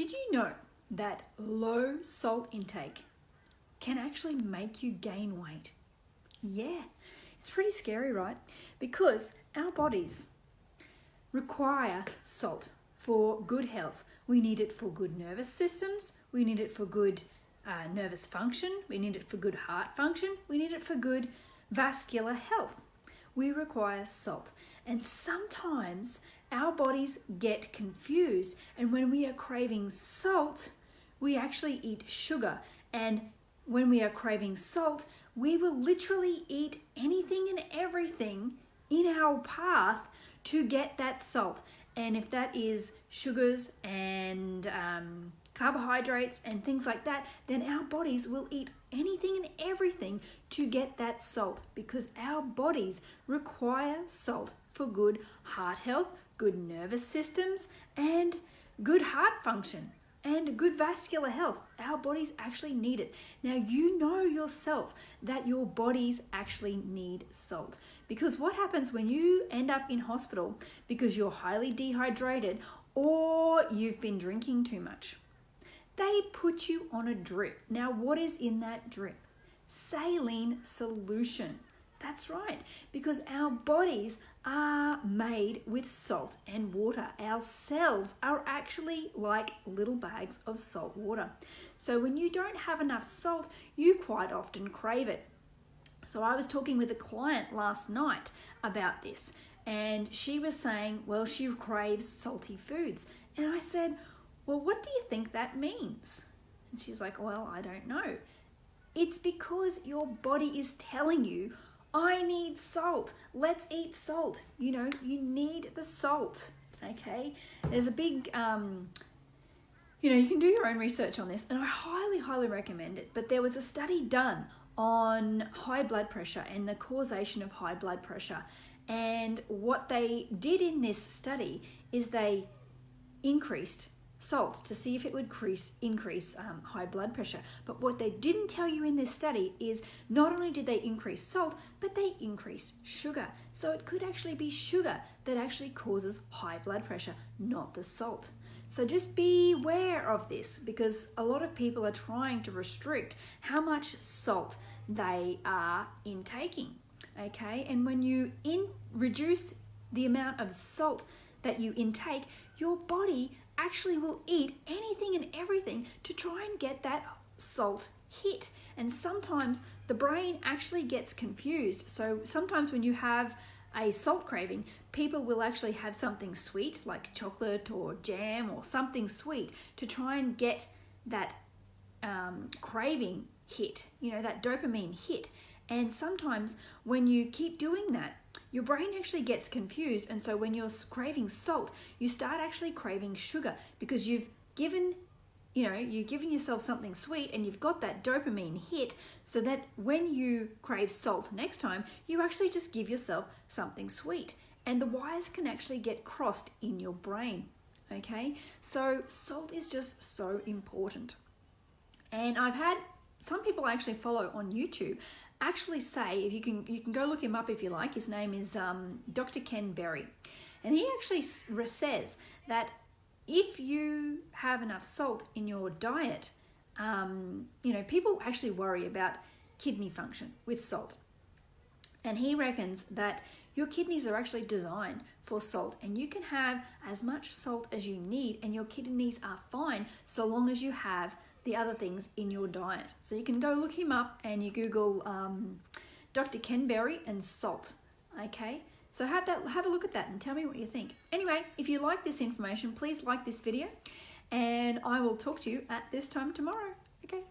Did you know that low salt intake can actually make you gain weight? Yeah, it's pretty scary, right? Because our bodies require salt for good health. We need it for good nervous systems. We need it for good nervous function. We need it for good heart function. We need it for good vascular health. We require salt. And sometimes our bodies get confused, and when we are craving salt, we actually eat sugar. And when we are craving salt, we will literally eat anything and everything in our path to get that salt. And if that is sugars and carbohydrates and things like that, then our bodies will eat anything and everything to get that salt, because our bodies require salt for good heart health, good nervous systems, and good heart function and good vascular health. Our bodies actually need it. Now, you know yourself that your bodies actually need salt, because what happens when you end up in hospital because you're highly dehydrated or you've been drinking too much? They put you on a drip. Now, what is in that drip? Saline solution. That's right, because our bodies are made with salt and water. Our cells are actually like little bags of salt water. So when you don't have enough salt, you quite often crave it. So I was talking with a client last night about this, and she was saying, well, she craves salty foods. And I said, well, what do you think that means? And she's like, well, I don't know. It's because your body is telling you, I need salt. Let's eat salt. You know, you need the salt. Okay. There's a big, you can do your own research on this, and I highly, highly recommend it. But there was a study done on high blood pressure and the causation of high blood pressure. And what they did in this study is they increased salt to see if it would increase high blood pressure. But what they didn't tell you in this study is not only did they increase salt, but they increased sugar. So it could actually be sugar that actually causes high blood pressure, not the salt. So just beware of this, because a lot of people are trying to restrict how much salt they are intaking. Okay, and when you reduce the amount of salt that you intake, your body actually will eat anything and everything to try and get that salt hit. And sometimes the brain actually gets confused. So sometimes when you have a salt craving, people will actually have something sweet like chocolate or jam or something sweet to try and get that craving hit, that dopamine hit. And sometimes when you keep doing that, your brain actually gets confused, and so when you're craving salt, you start actually craving sugar, because you've given yourself something sweet and you've got that dopamine hit, so that when you crave salt next time, you actually just give yourself something sweet, and the wires can actually get crossed in your brain. Okay, so salt is just so important. And I've had some people I actually follow on YouTube actually say, if you can go look him up if you like. His name is Dr. Ken Berry, and he actually says that if you have enough salt in your diet, people actually worry about kidney function with salt, and he reckons that your kidneys are actually designed for salt, and you can have as much salt as you need, and your kidneys are fine so long as you have the other things in your diet. So you can go look him up, and you Google Dr. Ken Berry and salt. Okay, so have a look at that and tell me what you think. Anyway, if you like this information, please like this video, and I will talk to you at this time tomorrow. Okay.